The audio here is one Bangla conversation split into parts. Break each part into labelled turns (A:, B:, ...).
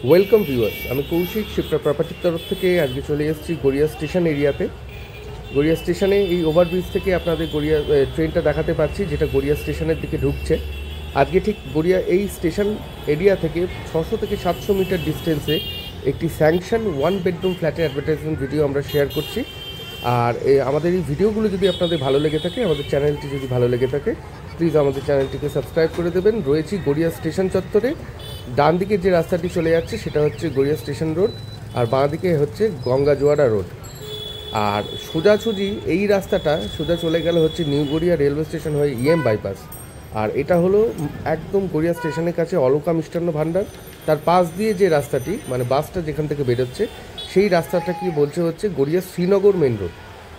A: ওয়েলকাম ভিউয়ার্স, আমি কৌশিক শিপ্রা প্রপার্টির তরফ থেকে আজকে চলে এসেছি গড়িয়া স্টেশন এরিয়াতে। গড়িয়া স্টেশনে এই ওভারব্রিজ থেকে আপনাদের গড়িয়া ট্রেনটা দেখাতে পাচ্ছি, যেটা গড়িয়া স্টেশনের দিকে ঢুকছে। আজকে ঠিক গড়িয়া এই স্টেশন এরিয়া থেকে 600 থেকে 700 মিটার ডিস্টেন্সে একটি স্যাংশন 1 বেডরুম ফ্ল্যাটের অ্যাডভার্টাইজমেন্ট ভিডিও আমরা শেয়ার করছি। আর আমাদের এই ভিডিওগুলো যদি আপনাদের ভালো লেগে থাকে, আমাদের চ্যানেলটি যদি ভালো লেগে থাকে, প্লিজ আমাদের চ্যানেলটিকে সাবস্ক্রাইব করে দেবেন। রয়েছি গড়িয়া স্টেশন চত্বরে। ডান দিকে যে রাস্তাটি চলে যাচ্ছে সেটা হচ্ছে গড়িয়া স্টেশন রোড, আর বাঁ দিকে হচ্ছে গঙ্গা জোয়ারা রোড। আর সোজাসুজি এই রাস্তাটা সোজা চলে গেলে হচ্ছে নিউ গড়িয়া রেলওয়ে স্টেশন হয়ে ইএম বাইপাস। আর এটা হলো একদম গড়িয়া স্টেশনের কাছে অলকা মিষ্টান্ন ভাণ্ডার। তার পাশ দিয়ে যে রাস্তাটি, মানে বাসটা যেখান থেকে বেরোচ্ছে, সেই রাস্তাটা কি বলছে হচ্ছে গড়িয়া শ্রীনগর মেন রোড।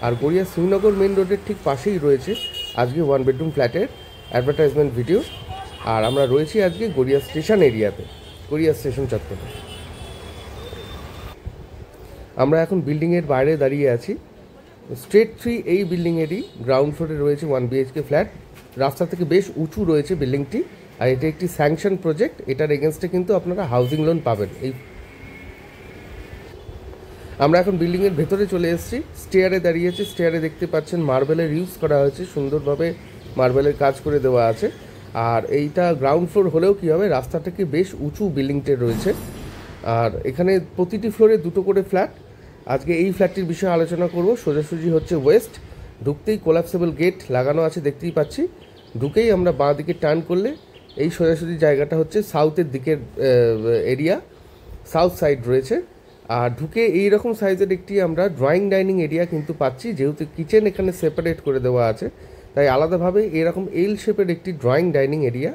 A: আর গড়িয়া শ্রীনগর মেন রোডের ঠিক পাশেই রয়েছে আজকে 1 বেডরুম ফ্ল্যাটের অ্যাডভার্টাইজমেন্ট ভিডিও। আর আমরা রয়েছি আজকে গড়িয়া স্টেশন এরিয়াতে, গড়িয়া স্টেশন চত্বরে। আমরা এখন বিল্ডিংয়ের বাইরে দাঁড়িয়ে আছি। স্ট্রেট 3 এই বিল্ডিংয়েরই গ্রাউন্ড ফ্লোরে রয়েছে 1 BHK ফ্ল্যাট। রাস্তা থেকে বেশ উঁচু রয়েছে বিল্ডিংটি, আর এটা একটি স্যাংশন প্রজেক্ট। এটার এগেনস্টে কিন্তু আপনারা হাউজিং লোন পাবেন। আমরা এখন বিল্ডিংয়ের ভেতরে চলে এসেছি, স্টেয়ারে দাঁড়িয়েছি। স্টেয়ারে দেখতে পাচ্ছেন মার্বেলের ইউজ করা হয়েছে, সুন্দরভাবে মার্বেলের কাজ করে দেওয়া আছে। আর এইটা গ্রাউন্ড ফ্লোর হলেও কী হবে, রাস্তা থেকে বেশ উঁচু বিল্ডিংটা রয়েছে। আর এখানে প্রতিটি ফ্লোরে 2টো করে ফ্ল্যাট। আজকে এই ফ্ল্যাটটির বিষয়ে আলোচনা করব। সোজাসুজি হচ্ছে ওয়েস্ট, ঢুকতেই কোলাপসেবল গেট লাগানো আছে দেখতেই পাচ্ছি। ঢুকেই আমরা বাঁ দিকে টার্ন করলে এই সোজাসুজি জায়গাটা হচ্ছে সাউথের দিকের এরিয়া, সাউথ সাইড রয়েছে। আর ঢুকে এই রকম সাইজের একটি আমরা ড্রয়িং ডাইনিং এরিয়া কিন্তু পাচ্ছি। যেহেতু কিচেন এখানে সেপারেট করে দেওয়া আছে, তাই আলাদাভাবে এরকম এল শেপের একটি ড্রয়িং ডাইনিং এরিয়া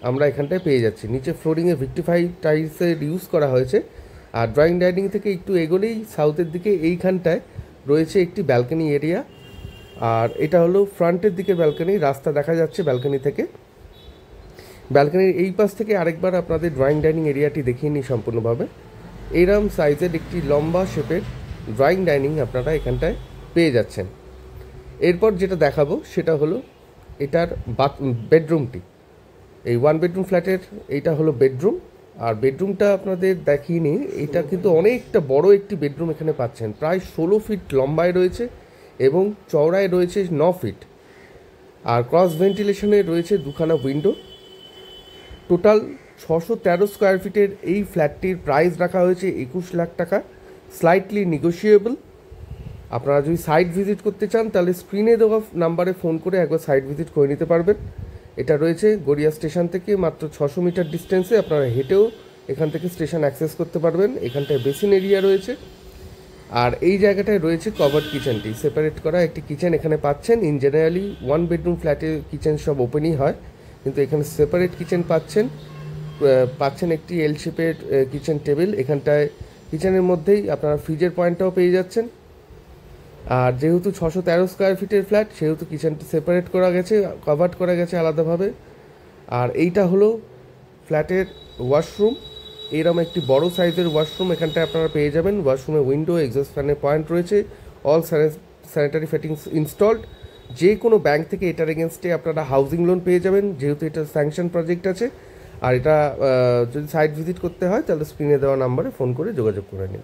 A: আমরা এখানটায় পেয়ে যাচ্ছি। নিচে ফ্লোরিংয়ে ভিক্টিফাই টাইলসের ইউজ করা হয়েছে। আর ড্রয়িং ডাইনিং থেকে একটু এগোলেই সাউথের দিকে এইখানটায় রয়েছে একটি ব্যালকনি এরিয়া। আর এটা হলো ফ্রন্টের দিকের ব্যালকনি, রাস্তা দেখা যাচ্ছে ব্যালকনি থেকে। ব্যালকনির এই পাশ থেকে আরেকবার আপনাদের ড্রয়িং ডাইনিং এরিয়াটি দেখিয়ে নিই সম্পূর্ণভাবে। এইরকম সাইজের একটি লম্বা শেপের ড্রয়িং ডাইনিং আপনারা এখানটায় পেয়ে যাচ্ছেন। এরপর যেটা দেখাবো সেটা হলো এটার বেডরুমটি। এই 1 বেডরুম ফ্ল্যাটের এইটা হলো বেডরুম। আর বেডরুমটা আপনাদের দেখিয়ে নিই। এটা কিন্তু অনেকটা বড় একটি বেডরুম এখানে পাচ্ছেন, প্রায় 16 ফিট লম্বায় রয়েছে এবং চওড়ায় রয়েছে 9 ফিট। আর ক্রস ভেন্টিলেশনে রয়েছে 2খানা উইন্ডো। টোটাল 613 স্কোয়ার ফিটের এই ফ্ল্যাটটির প্রাইস রাখা হয়েছে 21 লাখ টাকা, স্লাইটলি নেগোশিয়েবল। আপনারা যদি সাইট ভিজিট করতে চান তাহলে স্ক্রিনে দেওয়া নাম্বারে ফোন করে একবার সাইট ভিজিট করে নিতে পারবেন। এটা রয়েছে গড়িয়া স্টেশন থেকে মাত্র 600 মিটার ডিস্টেন্সে। আপনারা হেঁটেও এখান থেকে স্টেশন অ্যাক্সেস করতে পারবেন। এখানটায় বেসিন এরিয়া রয়েছে। আর এই জায়গাটায় রয়েছে কভার্ড কিচেনটি, সেপারেট করা একটি কিচেন এখানে পাচ্ছেন। ইন জেনারেলি 1 বেডরুম ফ্ল্যাটে কিচেন সব ওপেনই হয়, কিন্তু এখানে সেপারেট কিচেন পাচ্ছেন একটি এল শেপের কিচেন টেবিল। এখানটায় কিচেনের মধ্যেই আপনারা ফ্রিজের পয়েন্টটাও পেয়ে যাচ্ছেন। আর যেহেতু 613 স্কোয়ার ফিটের ফ্ল্যাট, সেহেতু কিচেনটি সেপারেট করা গেছে, কভার্ড করা গেছে আলাদাভাবে। আর এইটা হলো ফ্ল্যাটের ওয়াশরুম। এরকম একটি বড় সাইজের ওয়াশরুম এখানটায় আপনারা পেয়ে যাবেন। ওয়াশরুমে উইন্ডো, এক্সস্ট ফ্যানের পয়েন্ট রয়েছে, অল স্যানিটারি ফিটিংস ইনস্টলড। যে কোনো ব্যাংক থেকে এটার এগেনস্টে আপনারা হাউজিং লোন পেয়ে যাবেন, যেহেতু এটা স্যাংশন প্রজেক্ট আছে। আর এটা যদি সাইট ভিজিট করতে হয় তাহলে স্ক্রিনে দেওয়া নাম্বারে ফোন করে যোগাযোগ করে নিন।